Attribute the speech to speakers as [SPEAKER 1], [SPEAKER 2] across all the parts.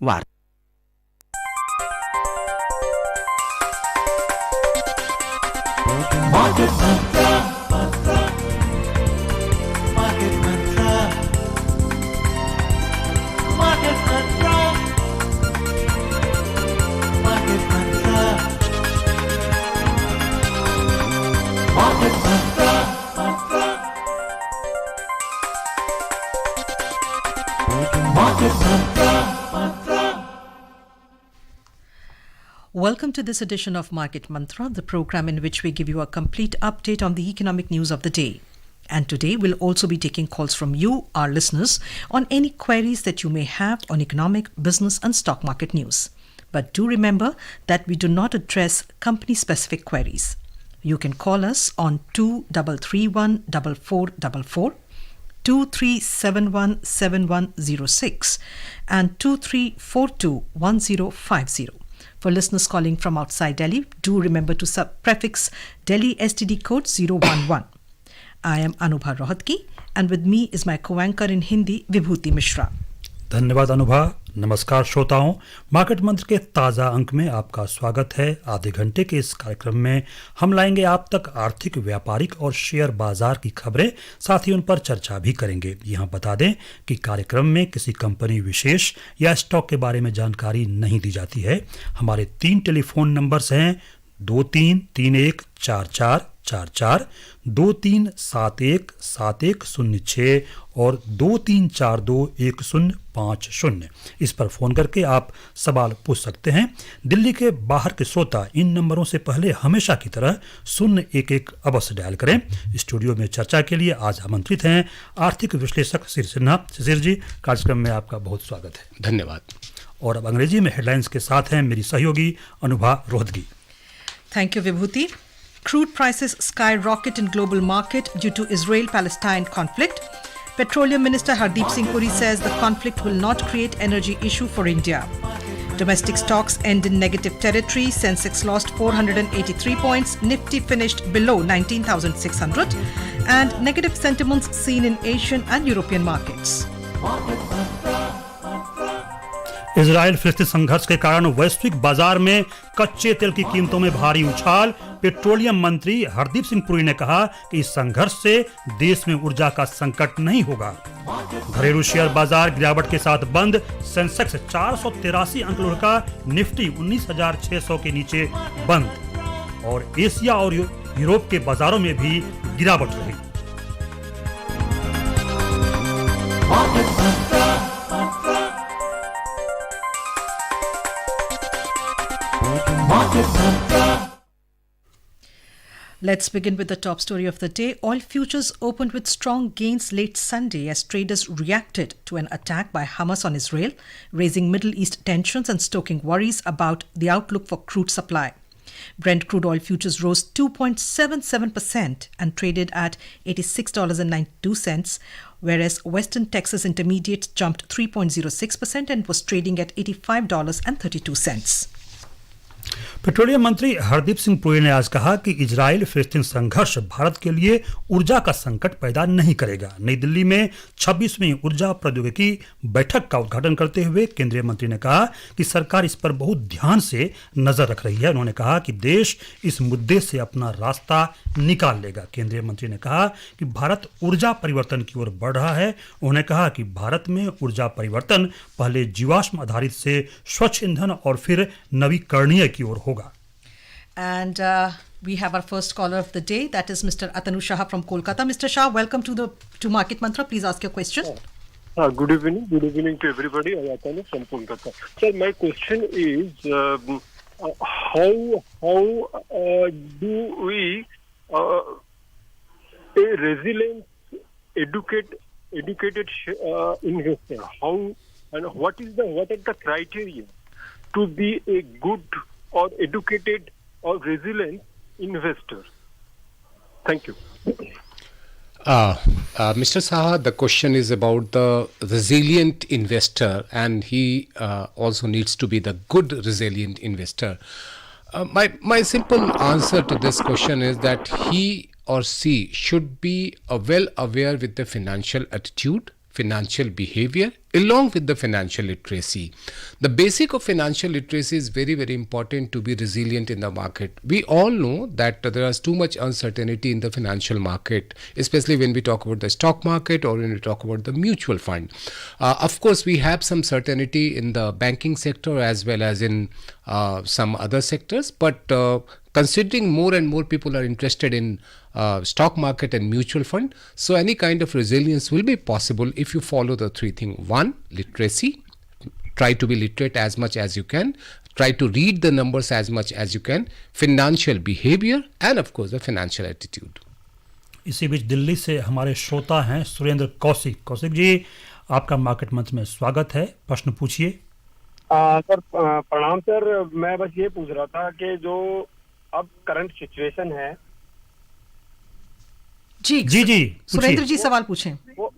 [SPEAKER 1] वार्ता।
[SPEAKER 2] Welcome to this edition of Market Mantra, the program in which we give you a complete update on the economic news of the day. And today we'll also be taking calls from you, our listeners, on any queries that you may have on economic, business and stock market news. But do remember that we do not address company-specific queries. You can call us on 2331 4444, 2371 7106 and 2342 1050. For listeners calling from outside Delhi, do remember to prefix Delhi STD code 011. I am Anubha Rohatgi and with me is my co-anchor in Hindi, Vibhuti Mishra.
[SPEAKER 3] धन्यवाद अनुभा। नमस्कार श्रोताओं, market मंत्र के ताज़ा अंक में आपका स्वागत है। आधे घंटे के इस कार्यक्रम में हम लाएंगे आप तक आर्थिक, व्यापारिक और शेयर बाजार की खबरें, साथ ही उन पर चर्चा भी करेंगे। यहाँ बता दें कि कार्यक्रम में किसी कंपनी विशेष या स्टॉक के बारे में जानकारी नहीं दी जाती है। हमारे 3 टेलीफोन नंबर्स हैं 23314444, 23717106 और 23421050। इस पर फोन करके आप सवाल पूछ सकते हैं। दिल्ली के बाहर के श्रोता इन नंबरों से पहले हमेशा की तरह 011 अवश्य डायल करें। स्टूडियो में चर्चा के लिए आज आमंत्रित हैं आर्थिक विश्लेषक शिशिर सिन्हा। शिशिर जी, कार्यक्रम में आपका बहुत स्वागत है।
[SPEAKER 4] धन्यवाद।
[SPEAKER 3] और अब अंग्रेजी में हेडलाइंस के साथ हैं मेरी सहयोगी Anubha Rohatgi.
[SPEAKER 2] Thank you, Vibhuti. Crude prices skyrocket in global market due to Israel-Palestine conflict. Petroleum Minister Hardeep Singh Puri says the conflict will not create energy issue for India. Domestic stocks end in negative territory. Sensex lost 483 points. Nifty finished below 19,600. And negative sentiments seen in Asian and European markets.
[SPEAKER 3] Israel फिलिस्तीन संघर्ष के कारण वैश्विक बाजार में कच्चे तेल की कीमतों में भारी उछाल। पेट्रोलियम मंत्री हरदीप सिंह पुरी ने कहा कि इस संघर्ष से देश में ऊर्जा का संकट नहीं होगा। घरेलू शेयर बाजार गिरावट के साथ बंद। सेंसेक्स 483 अंक लुढ़का, निफ्टी 19,600 के नीचे बंद। और एशिया और यूरोप के बाजारों में भी गिरावट रही।
[SPEAKER 2] Let's begin with the top story of the day. Oil futures opened with strong gains late Sunday as traders reacted to an attack by Hamas on Israel, raising Middle East tensions and stoking worries about the outlook for crude supply. Brent crude oil futures rose 2.77% and traded at $86.92, whereas Western Texas Intermediate jumped 3.06% and was trading at $85.32.
[SPEAKER 3] Petroleum मंत्री हरदीप सिंह पुरी ने आज कहा कि Israel फिलिस्तीन संघर्ष भारत के लिए ऊर्जा का संकट पैदा नहीं करेगा। नई दिल्ली में 26वीं ऊर्जा प्रौद्योगिकी बैठक का उद्घाटन करते हुए केंद्रीय मंत्री ने कहा कि सरकार इस पर बहुत ध्यान से नजर रख रही है। उन्होंने कहा कि देश इस मुद्दे से अपना रास्ता निकाल लेगा। केंद्रीय मंत्री ने कहा कि भारत ऊर्जा परिवर्तन की ओर बढ़ रहा है। उन्होंने कहा कि भारत में ऊर्जा परिवर्तन पहले जीवाश्म आधारित से स्वच्छ ईंधन और फिर नवीकरणीय की ओर होगा।
[SPEAKER 2] And we have our first caller of the day. That is Mr. Atanu Shah from Kolkata. Mr. Shah, welcome to Market Mantra. Please ask your question.
[SPEAKER 5] Good evening. Good evening to everybody. I am Atanu from Kolkata. Sir, my question is how do we a resilient, educated investor? How and what are the criteria to be a good or educated or resilient investor? Thank you.
[SPEAKER 4] Mr. Saha, the question is about the resilient investor, and he also needs to be the good resilient investor. My simple answer to this question is that he or she should be well aware with the financial attitude, financial behavior along with the financial literacy. The basic of financial literacy is very, very important to be resilient in the market. We all know that there is too much uncertainty in the financial market, especially when we talk about the stock market or when we talk about the mutual fund. Of course, we have some certainty in the banking sector as well as in some other sectors, but considering more and more people are interested in stock market and mutual fund, so any kind of resilience will be possible if you follow the three things. One, literacy. Try to be literate as much as you can. Try to read the numbers as much as you can. Financial behavior and of course the financial attitude.
[SPEAKER 3] इसी बीच दिल्ली से हमारे श्रोता हैं सुरेंद्र कौशिक। कौशिक जी, आपका market मंच में स्वागत है, प्रश्न पूछिए।
[SPEAKER 1] सर प्रणाम सर, मैं बस ये पूछ रहा था कि जो अब करंट सिचुएशन है
[SPEAKER 2] जी सुरेंद्र जी सवाल पूछें।
[SPEAKER 1] वो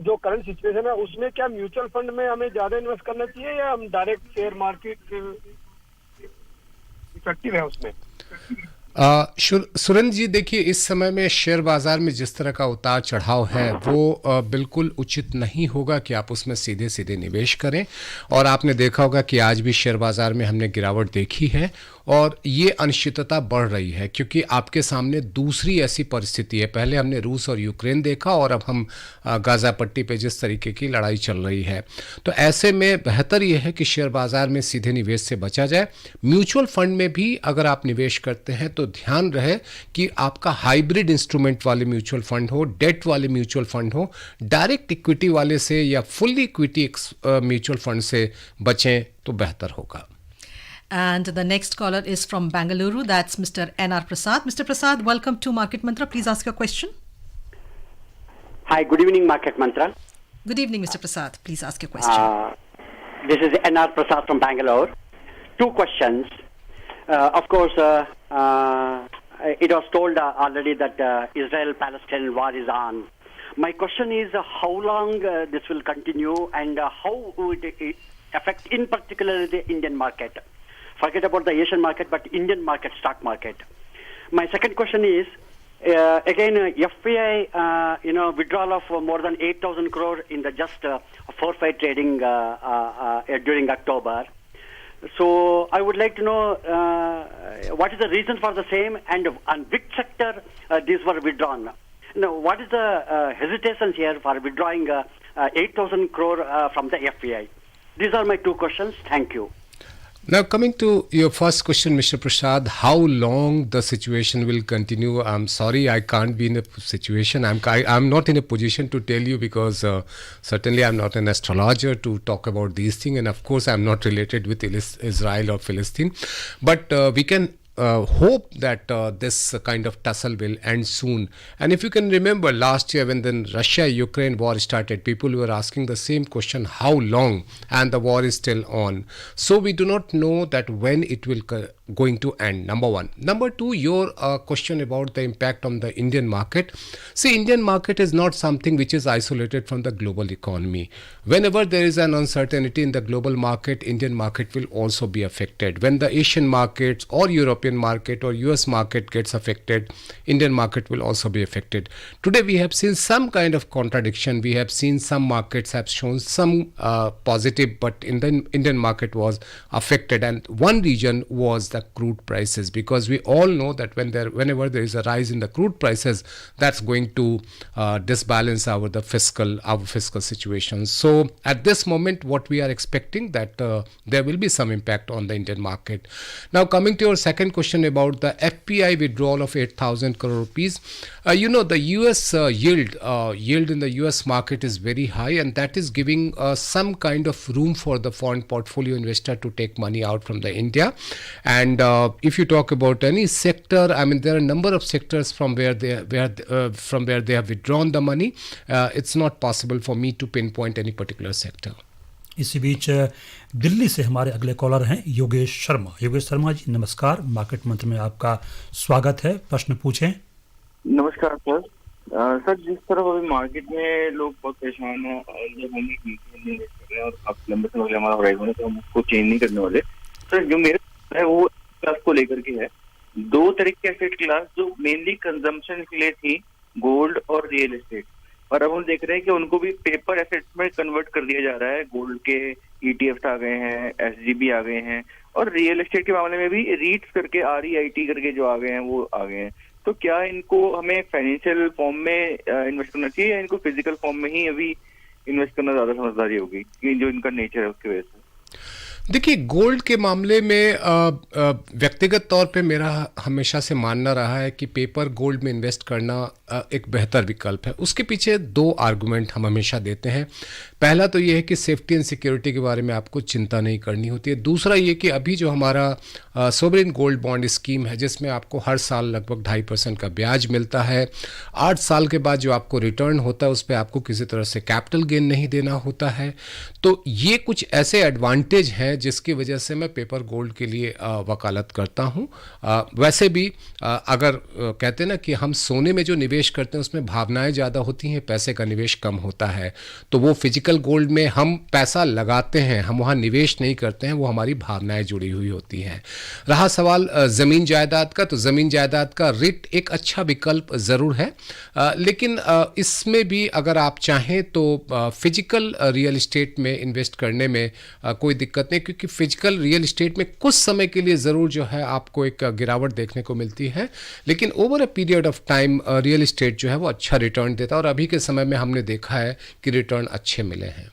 [SPEAKER 1] जो करंट सिचुएशन है उसमें क्या म्यूचुअल फंड में हमें ज्यादा इन्वेस्ट करना चाहिए या हम डायरेक्ट शेयर मार्केट इफेक्टिव है उसमें?
[SPEAKER 4] सुरेंद्र जी, देखिए इस समय में शेयर बाजार में जिस तरह का उतार चढ़ाव है वो बिल्कुल उचित नहीं होगा कि आप उसमें सीधे सीधे निवेश करें। और आपने देखा होगा कि आज भी शेयर बाजार में हमने गिरावट देखी है और ये अनिश्चितता बढ़ रही है क्योंकि आपके सामने दूसरी ऐसी परिस्थिति है। पहले हमने रूस और यूक्रेन देखा और अब हम गाजा पट्टी पे जिस तरीके की लड़ाई चल रही है, तो ऐसे में बेहतर ये है कि शेयर बाजार में सीधे निवेश से बचा जाए। म्यूचुअल फंड में भी अगर आप निवेश करते हैं तो ध्यान रहे कि आपका हाइब्रिड इंस्ट्रूमेंट वाले म्यूचुअल फंड हो, डेट वाले म्यूचुअल फंड हो। डायरेक्ट इक्विटी वाले से या फुल्ली इक्विटी म्यूचुअल फंड से बचें तो बेहतर होगा।
[SPEAKER 2] And the next caller is from Bangalore. That's Mr. N.R. Prasad. Mr. Prasad, welcome to Market Mantra. Please ask your question.
[SPEAKER 6] Hi, good evening, Market Mantra.
[SPEAKER 2] Good evening, Mr. Prasad. Please ask your question.
[SPEAKER 6] This is N.R. Prasad from Bangalore. Two questions. Of course, it was told already that Israel-Palestine war is on. My question is how long this will continue and how would it affect in particular the Indian market? Forget about the Asian market, but Indian market, stock market. My second question is, again, FPI, withdrawal of more than 8,000 crore in the just 4-5 trading during October. So I would like to know what is the reason for the same and on which sector these were withdrawn. Now, what is the hesitation here for withdrawing 8,000 crore from the FPI? These are my two questions. Thank you.
[SPEAKER 4] Now, coming to your first question, Mr. Prasad, how long the situation will continue? I'm sorry, I can't be in a situation. I'm not in a position to tell you because certainly I'm not an astrologer to talk about these things. And of course, I'm not related with Israel or Palestine. But we can hope that this kind of tussle will end soon. And if you can remember last year when the Russia-Ukraine war started, people were asking the same question, how long? And the war is still on. So we do not know that when it will going to end, number one. Number two, your question about the impact on the Indian market. See, Indian market is not something which is isolated from the global economy. Whenever there is an uncertainty in the global market, Indian market will also be affected. When the Asian markets or European market or US market gets affected, Indian market will also be affected. Today we have seen some kind of contradiction. We have seen some markets have shown some positive, but in the Indian market was affected, and one region was the crude prices, because we all know that whenever there is a rise in the crude prices, that's going to disbalance our fiscal situation. So at this moment, what we are expecting that there will be some impact on the Indian market. Now coming to your second question about the FPI withdrawal of 8,000 crore rupees, the US yield in the US market is very high, and that is giving some kind of room for the foreign portfolio investor to take money out from the India. And if you talk about any sector, I mean, there are a number of sectors from where they have withdrawn the money. It's not possible for me to pinpoint any particular sector.
[SPEAKER 3] इसी बीच दिल्ली से हमारे अगले collar हैं योगेश शर्मा। योगेश शर्मा जी, नमस्कार। Market Mantra में आपका स्वागत है, प्रश्न पूछें।
[SPEAKER 7] नमस्कार सर। सर, जिस तरह अभी मार्केट में लोग बहुत परेशान हैं, जब हम एक नीति कर रहे हैं और अब लंबे समय हमारा होराइजन है तो हम उसको चेंज नहीं करने वाले। सर, जो मेरे है वो क्लास को लेकर के है। दो तरह की एसेट क्लास जो मेनली कंजम्पशन के लिए थी, गोल्ड और रियल एस्टेट। और अब हम देख रहे हैं कि उनको भी पेपर एसेट्स में कन्वर्ट कर दिया जा रहा है। गोल्ड के ETF आ गए हैं, SGB आ गए हैं, और रियल एस्टेट के मामले में भी रीट्स करके REIT करके जो आ गए हैं वो आ गए हैं। तो क्या इनको हमें फाइनेंशियल फॉर्म में इन्वेस्ट करना चाहिए या इनको फिजिकल फॉर्म में ही अभी इन्वेस्ट करना ज्यादा समझदारी होगी, कि जो इनका नेचर है उसकी वजह से?
[SPEAKER 4] देखिए, गोल्ड के मामले में व्यक्तिगत तौर पे मेरा हमेशा से मानना रहा है कि पेपर गोल्ड में इन्वेस्ट करना एक बेहतर विकल्प है। उसके पीछे दो आर्गुमेंट हम हमेशा देते हैं। पहला तो ये है कि सेफ्टी एंड सिक्योरिटी के बारे में आपको चिंता नहीं करनी होती है। दूसरा ये कि अभी जो हमारा सोवरेन गोल्ड बॉन्ड स्कीम है, जिसमें आपको हर साल लगभग 2.5% का ब्याज मिलता है, 8 साल के बाद जो आपको रिटर्न होता है उस पर आपको किसी तरह से कैपिटल गेन नहीं देना होता है। तो ये कुछ ऐसे एडवांटेज हैं जिसकी वजह से मैं पेपर गोल्ड के लिए वकालत करता हूँ। वैसे भी अगर कहते हैं ना कि हम सोने में जो निवेश करते हैं उसमें भावनाएं ज़्यादा होती हैं, पैसे का निवेश कम होता है। तो वो फिजिकल गोल्ड में हम पैसा लगाते हैं, हम वहाँ निवेश नहीं करते हैं, वो हमारी भावनाएं जुड़ी हुई होती हैं। रहा सवाल ज़मीन जायदाद का, तो ज़मीन जायदाद का रिट एक अच्छा विकल्प ज़रूर है, लेकिन इसमें भी अगर आप चाहें तो फिजिकल रियल इस्टेट में इन्वेस्ट करने में कोई दिक्कत नहीं, क्योंकि फिजिकल रियल इस्टेट में कुछ समय के लिए ज़रूर जो है आपको एक गिरावट देखने को मिलती है, लेकिन over a period of time real estate जो है वो अच्छा रिटर्न देता है, और अभी के समय में हमने देखा है कि रिटर्न अच्छे मिले हैं।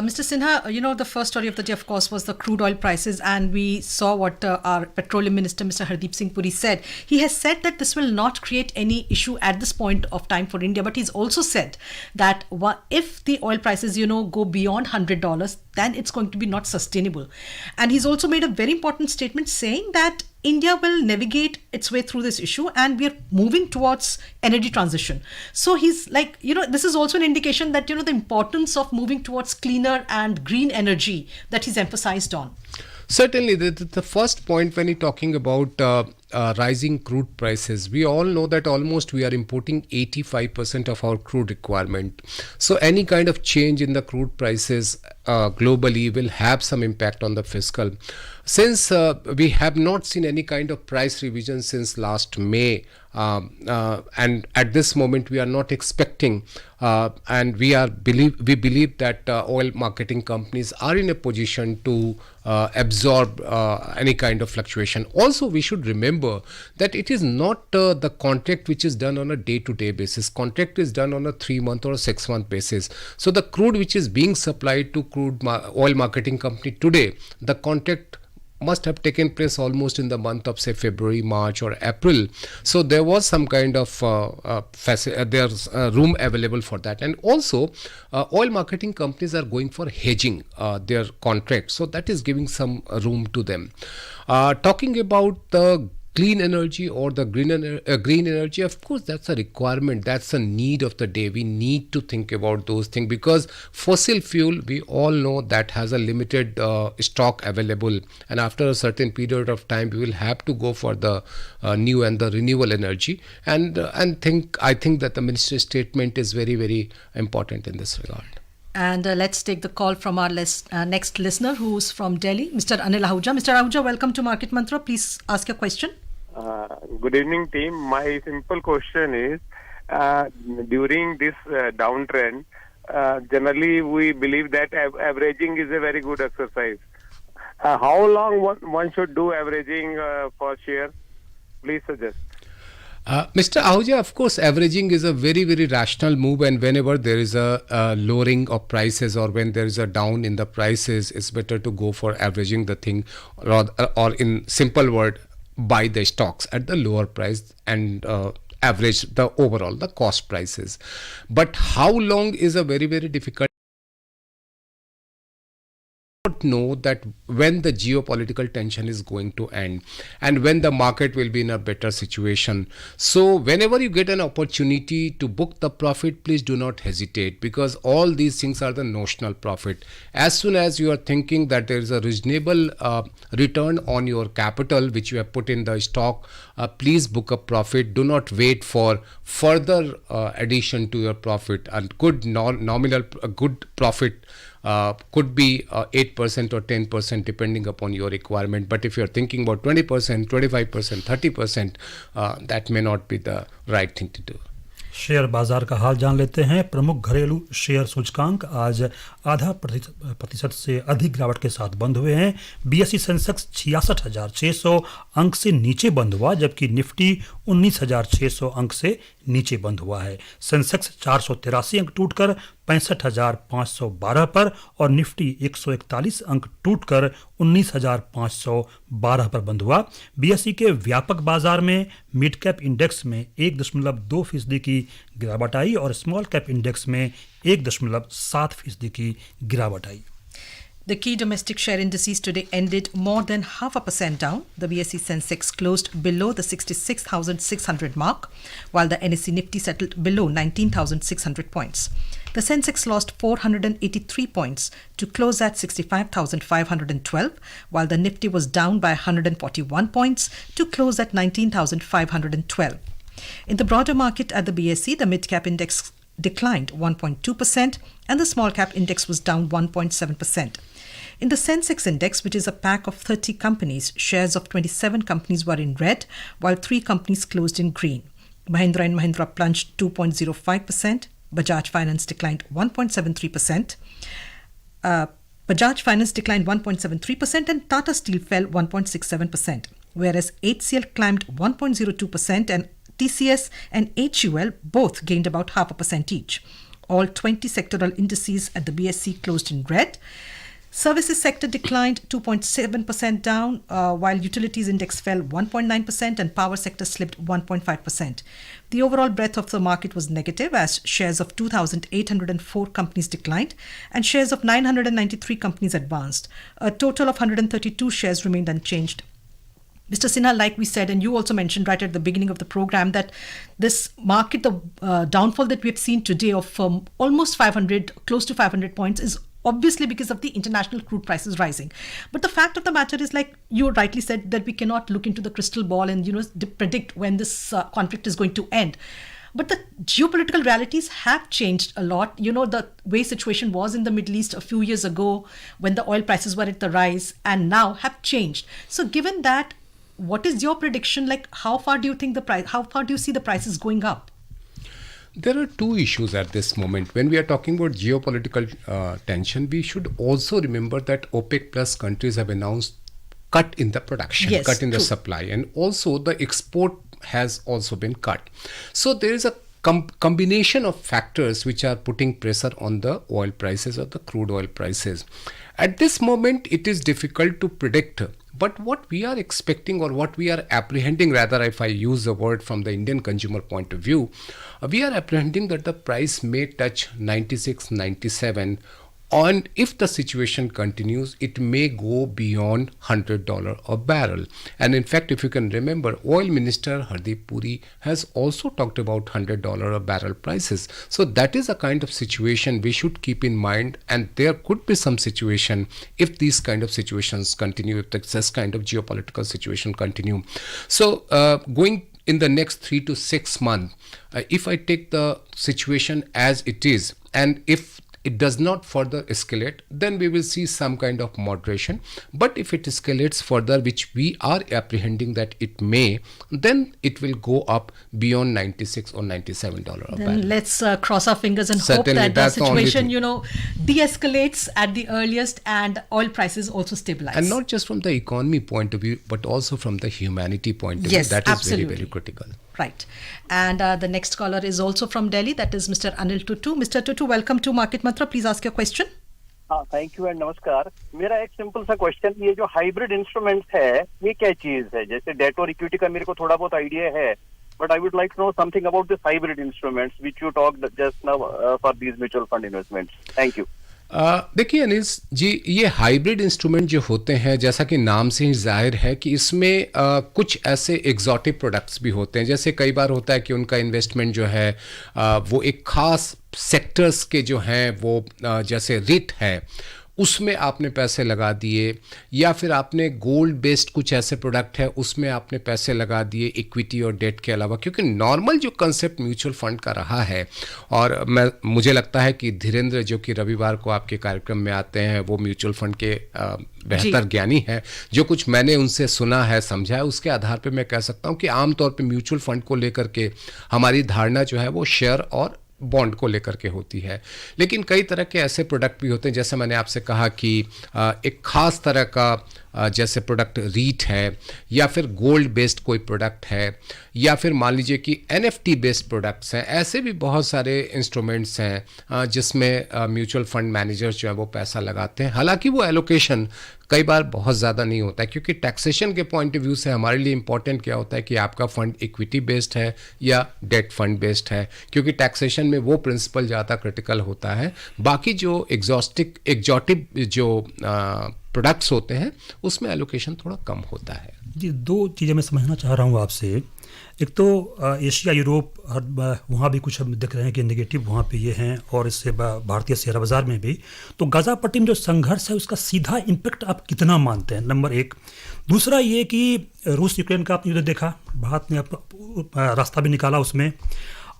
[SPEAKER 2] Mr. Sinha, the first story of the day, of course, was the crude oil prices, and we saw what our petroleum minister, Mr. Hardeep Singh Puri, said. He has said that this will not create any issue at this point of time for India, but he's also said that if the oil prices, go beyond $100, then it's going to be not sustainable. And he's also made a very important statement saying that India will navigate its way through this issue, and we are moving towards energy transition. So he's like, this is also an indication that, the importance of moving towards cleaner and green energy that he's emphasized on.
[SPEAKER 4] Certainly, the first point when you're talking about rising crude prices, we all know that almost we are importing 85% of our crude requirement. So any kind of change in the crude prices globally will have some impact on the fiscal. Since we have not seen any kind of price revision since last May, and at this moment we are not expecting, and we believe that oil marketing companies are in a position to absorb any kind of fluctuation. Also, we should remember that it is not the contract which is done on a day-to-day basis. Contract is done on a 3-month or a 6-month basis. So the crude which is being supplied to oil marketing company today, the contract must have taken place almost in the month of, say, February, March or April. So there was some kind of there's room available for that. And also oil marketing companies are going for hedging their contracts, so that is giving some room to them. Talking about the clean energy or the green energy, of course, that's a requirement, that's a need of the day. We need to think about those things, because fossil fuel, we all know that has a limited stock available, and after a certain period of time we will have to go for the new and the renewable energy, and I think that the minister's statement is very, very important in this regard.
[SPEAKER 2] And let's take the call from our next listener, who's from Delhi, Mr. Anil Ahuja. Mr. Ahuja, welcome to Market Mantra. Please ask your question.
[SPEAKER 1] Good evening, team. My simple question is, during this downtrend, generally we believe that averaging is a very good exercise. How long one should do averaging for share? Please suggest.
[SPEAKER 4] Mr. Ahuja, of course, averaging is a very, very rational move, and whenever there is a lowering of prices or when there is a down in the prices, it's better to go for averaging the thing, or in simple word, buy the stocks at the lower price and average the overall, the cost prices. But how long is a very, very difficult. Know that when the geopolitical tension is going to end and when the market will be in a better situation. So whenever you get an opportunity to book the profit, please do not hesitate, because all these things are the notional profit. As soon as you are thinking that there is a reasonable return on your capital which you have put in the stock, please book a profit. Do not wait for further addition to your profit. A good nominal good profit could be 8% or 10% depending upon your requirement. But if you're thinking about 20%, 25%, 30%, that may not be the right thing to do.
[SPEAKER 3] Share बाजार का हाल जान लेते हैं। प्रमुख घरेलू share सूचकांक आज आधा प्रतिशत से अधिक गिरावट के साथ बंद हुए हैं। बीएसई सेंसेक्स 66,600 अंक से नीचे बंद हुआ, जबकि निफ्टी 19,600 अंक से नीचे बंद हुआ है। सेंसेक्स 483 अंक टूटकर 65,512 पर और निफ्टी 141 अंक टूटकर 19,512 पर बंद हुआ। बीएसई के व्यापक बाजार में मिड कैप इंडेक्स में 1.2% की गिरावट आई और स्मॉल कैप इंडेक्स में 1.7% की गिरावट आई।
[SPEAKER 2] The key domestic share indices today ended more than 0.5% down. The BSE Sensex closed below the 66,600 mark, while the NSE Nifty settled below 19,600 points. The Sensex lost 483 points to close at 65,512, while the Nifty was down by 141 points to close at 19,512. In the broader market at the BSE, the mid-cap index declined 1.2% and the small-cap index was down 1.7%. In the Sensex index, which is a pack of 30 companies, shares of 27 companies were in red, while 3 companies closed in green. Mahindra & Mahindra plunged 2.05%, Bajaj Finance declined 1.73%, and Tata Steel fell 1.67%, whereas HCL climbed 1.02% and TCS and HUL both gained about 0.5% each. All 20 sectoral indices at the BSE closed in red. Services sector declined 2.7% down, while utilities index fell 1.9% and power sector slipped 1.5%. The overall breadth of the market was negative as shares of 2,804 companies declined and shares of 993 companies advanced. A total of 132 shares remained unchanged. Mr. Sinha, like we said, and you also mentioned right at the beginning of the program, that this market, the downfall that we have seen today of almost 500, close to 500 points is obviously because of the international crude prices rising. But the fact of the matter is, like you rightly said, that we cannot look into the crystal ball and, predict when this conflict is going to end. But the geopolitical realities have changed a lot. The way situation was in the Middle East a few years ago when the oil prices were at the rise and now have changed. So given that, what is your prediction? Like, how far do you think how far do you see the prices going up?
[SPEAKER 4] There are two issues at this moment. When we are talking about geopolitical tension, we should also remember that OPEC plus countries have announced cut in the production,
[SPEAKER 2] yes,
[SPEAKER 4] cut in the
[SPEAKER 2] true.
[SPEAKER 4] supply, and also the export has also been cut. So there is a combination of factors which are putting pressure on the oil prices or the crude oil prices. At this moment, it is difficult to predict. But what we are expecting, or what we are apprehending, rather, if I use the word from the Indian consumer point of view, we are apprehending that the price may touch 96, 97. And if the situation continues, it may go beyond $100 a barrel. And in fact, if you can remember, Oil Minister Hardeep Puri has also talked about $100 a barrel prices. So that is a kind of situation we should keep in mind. And there could be some situation if these kind of situations continue, if this kind of geopolitical situation continue. So going in the next 3 to 6 months, if I take the situation as it is, and if it does not further escalate, then we will see some kind of moderation. But if it escalates further, which we are apprehending that it may, then it will go up beyond $96 or $97 a barrel.
[SPEAKER 2] Then let's cross our fingers and
[SPEAKER 4] Certainly,
[SPEAKER 2] hope that the
[SPEAKER 4] that's the only
[SPEAKER 2] situation,
[SPEAKER 4] thing.
[SPEAKER 2] de-escalates at the earliest and oil prices also stabilize.
[SPEAKER 4] And not just from the economy point of view, but also from the humanity point of
[SPEAKER 2] Yes,
[SPEAKER 4] view. That is
[SPEAKER 2] absolutely.
[SPEAKER 4] very, very critical.
[SPEAKER 2] Right. And the next caller is also from Delhi. That is Mr. Anil Tutu. Mr. Tutu, welcome to Market Mantra. Please ask your question.
[SPEAKER 8] हाँ, thank you and नमस्कार। मेरा एक simple सा question, ये जो hybrid instruments है, ये क्या चीज है? जैसे डेट और इक्विटी का मेरे को थोड़ा बहुत आइडिया है, but I would like to know something about this hybrid instruments which you talked just now for these mutual fund investments. Thank you.
[SPEAKER 4] देखिए अनिल जी, ये हाइब्रिड इंस्ट्रूमेंट जो होते हैं, जैसा कि नाम से ही जाहिर है कि इसमें कुछ ऐसे एग्जॉटिक प्रोडक्ट्स भी होते हैं। जैसे कई बार होता है कि उनका इन्वेस्टमेंट जो है वो एक खास सेक्टर्स के जो हैं वो जैसे रिट है उसमें आपने पैसे लगा दिए, या फिर आपने गोल्ड बेस्ड कुछ ऐसे प्रोडक्ट है उसमें आपने पैसे लगा दिए इक्विटी और डेट के अलावा, क्योंकि नॉर्मल जो कंसेप्ट म्यूचुअल फंड का रहा है, और मुझे लगता है कि धीरेन्द्र जो कि रविवार को आपके कार्यक्रम में आते हैं वो म्यूचुअल फंड के बेहतर ज्ञानी है, जो कुछ मैंने उनसे सुना है समझा है उसके आधार पे मैं कह सकता हूँ कि आमतौर पे म्यूचुअल फंड को लेकर के हमारी धारणा जो है वो शेयर और बॉन्ड को लेकर के होती है। लेकिन कई तरह के ऐसे प्रोडक्ट भी होते हैं, जैसे मैंने आपसे कहा कि एक खास तरह का जैसे प्रोडक्ट रीट है, या फिर गोल्ड बेस्ड कोई प्रोडक्ट है, या फिर मान लीजिए कि NFT बेस्ड प्रोडक्ट्स हैं। ऐसे भी बहुत सारे इंस्ट्रूमेंट्स हैं जिसमें म्यूचुअल फंड मैनेजर्स जो है वो पैसा लगाते हैं। हालांकि वो एलोकेशन कई बार बहुत ज़्यादा नहीं होता है, क्योंकि टैक्सेशन के पॉइंट ऑफ व्यू से हमारे लिए इंपॉर्टेंट क्या होता है कि आपका फंड इक्विटी बेस्ड है या डेट फंड बेस्ड है, क्योंकि टैक्सेशन में वो प्रिंसिपल ज़्यादा क्रिटिकल होता है। बाकी जो एग्जॉटिक जो प्रोडक्ट्स होते हैं उसमें एलोकेशन थोड़ा कम होता है।
[SPEAKER 3] जी, दो चीज़ें मैं समझना चाह रहा हूँ आपसे। एक तो एशिया, यूरोप, वहाँ भी कुछ हम देख रहे हैं कि नेगेटिव वहाँ पे ये हैं, और इससे भारतीय शेयर बाजार में भी। तो गाज़ा पट्टी में जो संघर्ष है उसका सीधा इम्पैक्ट आप कितना मानते हैं, नंबर एक। दूसरा ये कि रूस यूक्रेन का आपने युद्ध देखा, भारत ने रास्ता भी निकाला उसमें।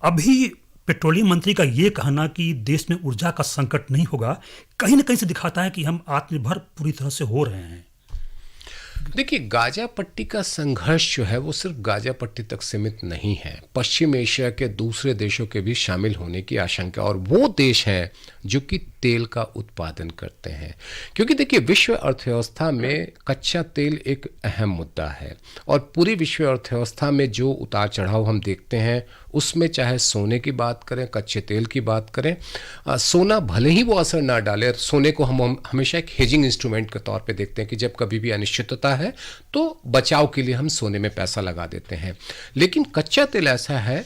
[SPEAKER 3] अभी पेट्रोलियम मंत्री का ये कहना कि देश में ऊर्जा का संकट नहीं होगा, कहीं ना कहीं से दिखाता है कि हम आत्मनिर्भर पूरी तरह से हो रहे हैं।
[SPEAKER 4] देखिए, गाजा पट्टी का संघर्ष जो है वो सिर्फ गाजा पट्टी तक सीमित नहीं है, पश्चिम एशिया के दूसरे देशों के भी शामिल होने की आशंका, और वो देश हैं जो कि तेल का उत्पादन करते हैं। क्योंकि देखिए, विश्व अर्थव्यवस्था में कच्चा तेल एक अहम मुद्दा है, और पूरी विश्व अर्थव्यवस्था में जो उतार चढ़ाव हम देखते हैं उसमें चाहे सोने की बात करें, कच्चे तेल की बात करें, सोना भले ही वो असर ना डाले, सोने को हम हमेशा एक हेजिंग इंस्ट्रूमेंट के तौर पे देखते हैं कि जब कभी भी अनिश्चितता है तो बचाव के लिए हम सोने में पैसा लगा देते हैं। लेकिन कच्चा तेल ऐसा है,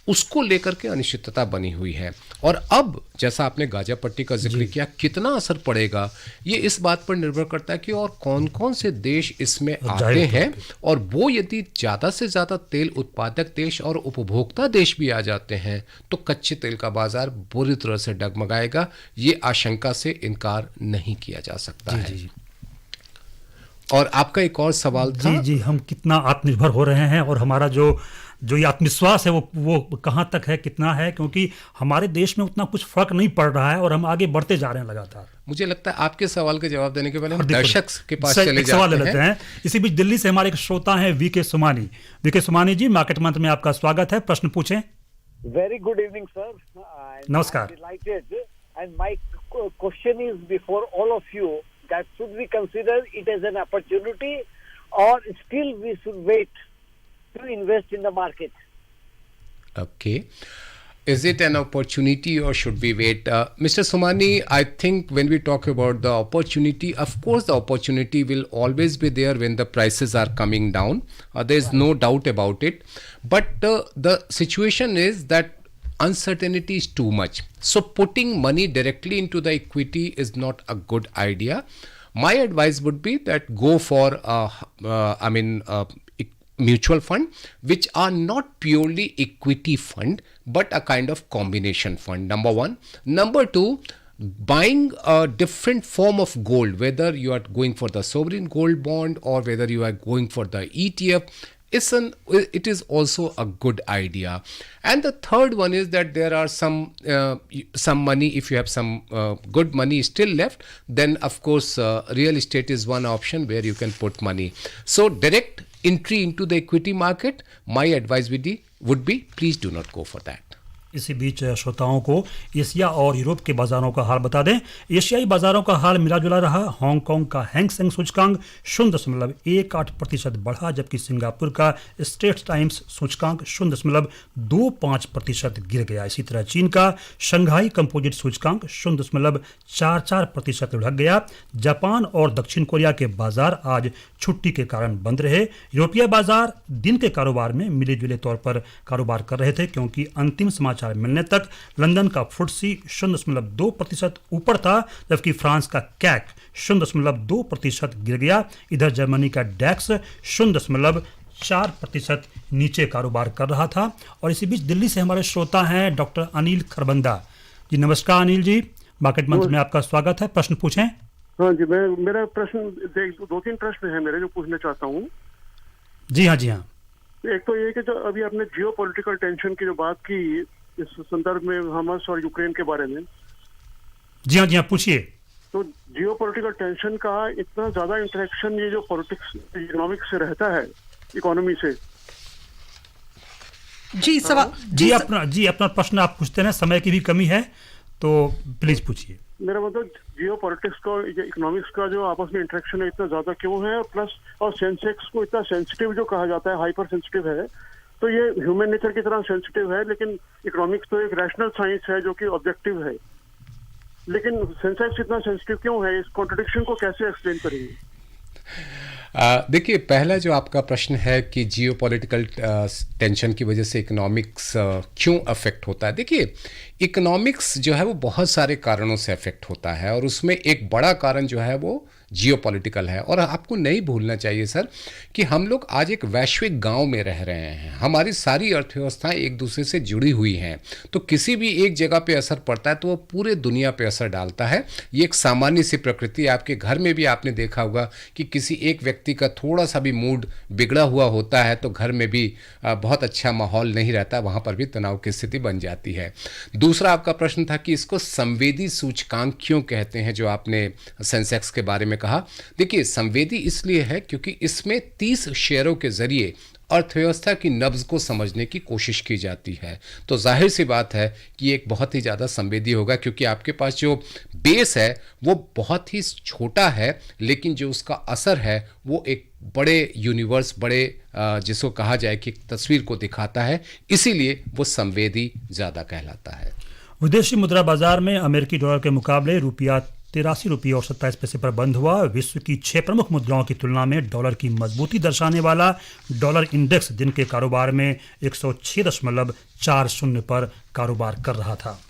[SPEAKER 4] उसको लेकर के अनिश्चितता बनी हुई है। और अब जैसा आपने गाजा पट्टी का जिक्र किया, कितना असर पड़ेगा ये इस बात पर निर्भर करता है कि और कौन कौन से देश इसमें आते हैं, और वो यदि ज़्यादा से ज़्यादा तेल उत्पादक देश और उपभोक्ता देश भी आ जाते हैं तो कच्चे तेल का बाजार बुरी तरह से डगमगाएगा। ये आशंका से इनकार नहीं किया जा सकता है। और आपका एक और सवाल था।
[SPEAKER 3] जी, हम कितना आत्मनिर्भर हो रहे हैं, और हमारा जो ये आत्मविश्वास है वो कहाँ तक है, कितना है, क्योंकि हमारे देश में उतना कुछ फर्क नहीं पड़ रहा है और हम आगे बढ़ते जा रहे हैं लगातार।
[SPEAKER 4] मुझे लगता है आपके सवाल के जवाब देने के पहले हम दर्शक के पास चले
[SPEAKER 3] सवाल ले लेते हैं। इसी बीच दिल्ली से हमारे एक श्रोता हैं VK Sumani. VK Sumani ji, market Mantra में आपका स्वागत है, प्रश्न पूछें।
[SPEAKER 9] Very good evening sir.
[SPEAKER 3] नमस्कार।
[SPEAKER 9] And my question is before all of you that should we consider it as an opportunity or still we should wait to invest in the market?
[SPEAKER 4] Okay. Is it an opportunity or should we wait? Mr. Somani, I think when we talk about the opportunity, of course the opportunity will always be there when the prices are coming down. There's no doubt about it. But the situation is that uncertainty is too much. So putting money directly into the equity is not a good idea. My advice would be that go for mutual fund, which are not purely equity fund, but a kind of combination fund. Number one. Number two, buying a different form of gold, whether you are going for the sovereign gold bond or whether you are going for the ETF, it is also a good idea. And the third one is that there are some money, if you have some good money still left, then of course real estate is one option where you can put money. So direct entry into the equity market, my advice would be please do not go for that.
[SPEAKER 3] इसी बीच श्रोताओं को Asia और Europe के बाजारों का हाल बता दें। एशियाई बाजारों का हाल मिला-जुला रहा। हांगकांग का हैंग सेंग सूचकांक 0.18% बढ़ा, जबकि सिंगापुर का स्ट्रेट्स टाइम्स सूचकांक 0.25% गिर गया। इसी तरह चीन का शंघाई कंपोजिट सूचकांक 0.44% लुढ़क गया। जापान और दक्षिण कोरिया के बाजार आज छुट्टी के कारण बंद रहे। यूरोपीय बाजार दिन के कारोबार में मिले जुले तौर पर कारोबार कर रहे थे, क्योंकि अंतिम समाचार मिलने तक लंदन का फुट्सी 0.2% ऊपर था, जबकि फ्रांस का कैक 0.2% गिर गया। इधर जर्मनी का डैक्स 0.4% नीचे कारोबार कर रहा था। और इसी बीच दिल्ली से हमारे श्रोता हैं डॉक्टर अनिल खरबंदा जी। नमस्कार अनिल जी, मार्केट मंच में आपका स्वागत है, प्रश्न पूछें।
[SPEAKER 10] हाँ जी, मेरा प्रश्न, 2-3 प्रश्न है मेरे जो पूछना चाहता हूँ।
[SPEAKER 3] जी हाँ, जी हाँ।
[SPEAKER 10] एक तो ये कि जो अभी आपने जियो पॉलिटिकल टेंशन की जो बात की इस संदर्भ में हमास और यूक्रेन के बारे में।
[SPEAKER 3] जी हाँ, जी हाँ, पूछिए।
[SPEAKER 10] तो जियो पॉलिटिकल टेंशन का इतना ज्यादा इंटरेक्शन ये जो पॉलिटिक्स इकोनॉमिक्स से रहता है, इकोनॉमी से।
[SPEAKER 2] जी सवाल
[SPEAKER 3] जी अपना प्रश्न आप पूछते हैं, समय की भी कमी है तो प्लीज पूछिए।
[SPEAKER 10] मेरा मतलब जियो पॉलिटिक्स का, इकोनॉमिक्स का जो आपस में इंटरेक्शन है इतना ज्यादा क्यों है, प्लस और सेंसेक्स को इतना सेंसिटिव जो कहा जाता है, हाइपर सेंसिटिव है, तो ये ह्यूमन नेचर की तरह सेंसिटिव है, लेकिन इकोनॉमिक्स तो एक रैशनल साइंस है जो कि ऑब्जेक्टिव है, लेकिन सेंसेक्स इतना सेंसिटिव क्यों है? इस कॉन्ट्रडिक्शन को कैसे एक्सप्लेन करेंगे?
[SPEAKER 4] देखिए, पहला जो आपका प्रश्न है कि जियो पॉलिटिकल टेंशन की वजह से इकोनॉमिक्स क्यों अफेक्ट होता है। देखिए, इकोनॉमिक्स जो है वो बहुत सारे कारणों से अफेक्ट होता है और उसमें एक बड़ा कारण जो है वो जियो पॉलिटिकल है। और आपको नहीं भूलना चाहिए सर कि हम लोग आज एक वैश्विक गांव में रह रहे हैं, हमारी सारी अर्थव्यवस्थाएं एक दूसरे से जुड़ी हुई हैं, तो किसी भी एक जगह पे असर पड़ता है तो वो पूरे दुनिया पे असर डालता है। ये एक सामान्य सी प्रकृति है। आपके घर में भी आपने देखा होगा कि किसी एक व्यक्ति का थोड़ा सा भी मूड बिगड़ा हुआ होता है तो घर में भी बहुत अच्छा माहौल नहीं रहता, वहाँ पर भी तनाव की स्थिति बन जाती है। दूसरा आपका प्रश्न था कि इसको संवेदी सूचकांक क्यों कहते हैं, जो आपने सेंसेक्स के बारे में कहा। देखिए, संवेदी इसलिए है क्योंकि इसमें 30 शेयरों के जरिए अर्थव्यवस्था की नब्ज को समझने की कोशिश की जाती है। तो जाहिर सी बात है कि एक बहुत ही ज़्यादा संवेदी होगा, क्योंकि आपके पास जो बेस है वो बहुत ही छोटा है, लेकिन जो उसका असर है वो एक बड़े यूनिवर्स, बड़े जिसको कहा जाए कि तस्वीर को दिखाता है, इसीलिए वो संवेदी ज़्यादा कहलाता है।
[SPEAKER 3] विदेशी मुद्रा बाजार में अमेरिकी डॉलर के मुकाबले रुपया 83 रुपये और 27 पैसे पर बंद हुआ। विश्व की 6 प्रमुख मुद्राओं की तुलना में डॉलर की मजबूती दर्शाने वाला डॉलर इंडेक्स दिन के कारोबार में 106.40 पर कारोबार कर रहा था।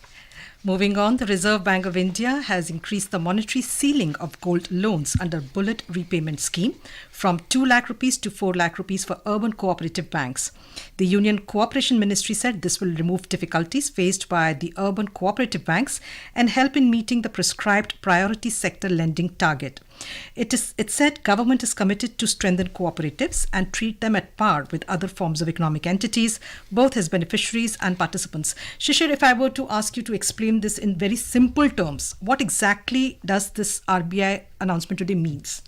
[SPEAKER 2] Moving on, the Reserve Bank of India has increased the monetary ceiling of gold loans under bullet repayment scheme from 2 lakh rupees to 4 lakh rupees for urban cooperative banks. The Union Cooperation Ministry said this will remove difficulties faced by the urban cooperative banks and help in meeting the prescribed priority sector lending target. It said government is committed to strengthen cooperatives and treat them at par with other forms of economic entities, both as beneficiaries and participants. Shishir, if I were to ask you to explain this in very simple terms, what exactly does this RBI announcement today means?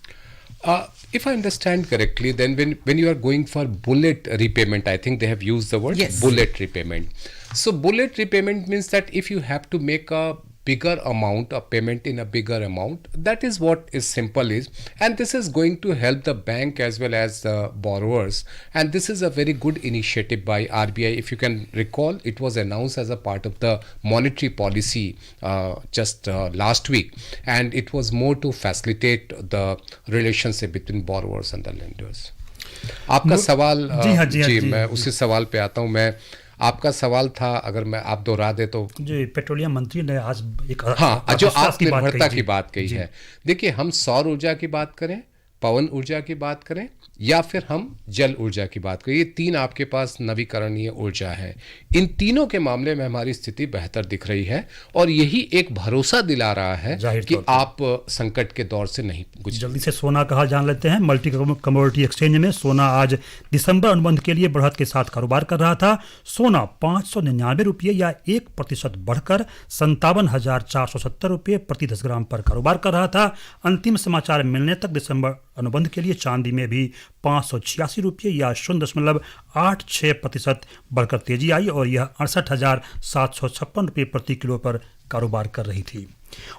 [SPEAKER 4] If I understand correctly, then when you are going for bullet repayment, I think they have used the word bullet repayment. So bullet repayment means that if you have to make a bigger amount, a payment in a bigger amount, that is what is simple is, and this is going to help the bank as well as the borrowers, and this is a very good initiative by RBI. If you can recall, it was announced as a part of the monetary policy just last week, and it was more to facilitate the relationship between borrowers and the lenders. आपका सवाल जी मैं उसी सवाल पे आता हूँ। मैं आपका सवाल था, अगर मैं आप दोहरा दे तो।
[SPEAKER 3] जी, पेट्रोलियम मंत्री ने आज एक
[SPEAKER 4] जो आत्मनिर्भरता की बात कही है। देखिए, हम सौर ऊर्जा की बात करें, पवन ऊर्जा की बात करें या फिर हम जल ऊर्जा की बात करें, ये 3 आपके पास नवीकरणीय ऊर्जा है। इन तीनों के मामले में हमारी स्थिति बेहतर दिख रही है और यही एक भरोसा दिला रहा है कि आप संकट के दौर से नहीं गुजरे।
[SPEAKER 3] जल्दी से सोना कहा जान लेते हैं। मल्टी कमोडिटी एक्सचेंज में सोना आज दिसंबर अनुबंध के लिए बढ़त के साथ कारोबार कर रहा था। सोना 599 रुपये या 1% बढ़कर 57,470 रुपये प्रति 10 ग्राम पर कारोबार कर रहा था। अंतिम समाचार मिलने तक दिसंबर अनुबंध के लिए चांदी में भी 586 रुपये या 0.86% बढ़कर तेजी आई और यह 68,756 रुपये प्रति किलो पर कारोबार कर रही थी।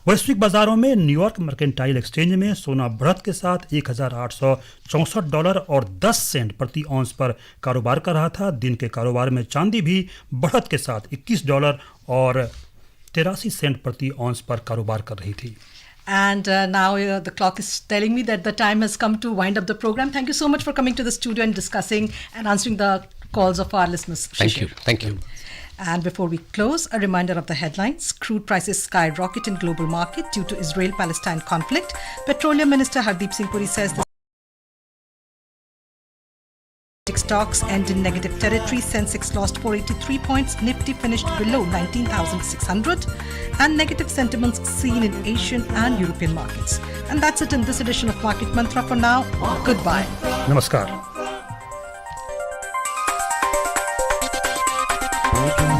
[SPEAKER 3] वैश्विक बाजारों में न्यूयॉर्क मर्केंटाइल एक्सचेंज में सोना बढ़त के साथ $1,864 और 10 सेंट प्रति औंस पर कारोबार कर रहा था। दिन के कारोबार में चांदी भी बढ़त के साथ $21 और 83 सेंट प्रति औंस पर कारोबार कर रही थी।
[SPEAKER 2] And now the clock is telling me that the time has come to wind up the program. Thank you so much for coming to the studio and discussing and answering the calls of our listeners.
[SPEAKER 4] Thank you.
[SPEAKER 2] And before we close, a reminder of the headlines. Crude prices skyrocket in global market due to Israel-Palestine conflict. Petroleum Minister Hardeep Singh Puri says the stocks end in negative territory. Sensex lost 483 points. Nifty finished below 19,600. And negative sentiments seen in Asian and European markets. And that's it in this edition of Market Mantra. For now, goodbye.
[SPEAKER 3] नमस्कार.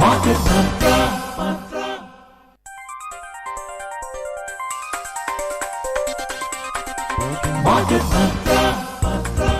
[SPEAKER 11] Market Mantra.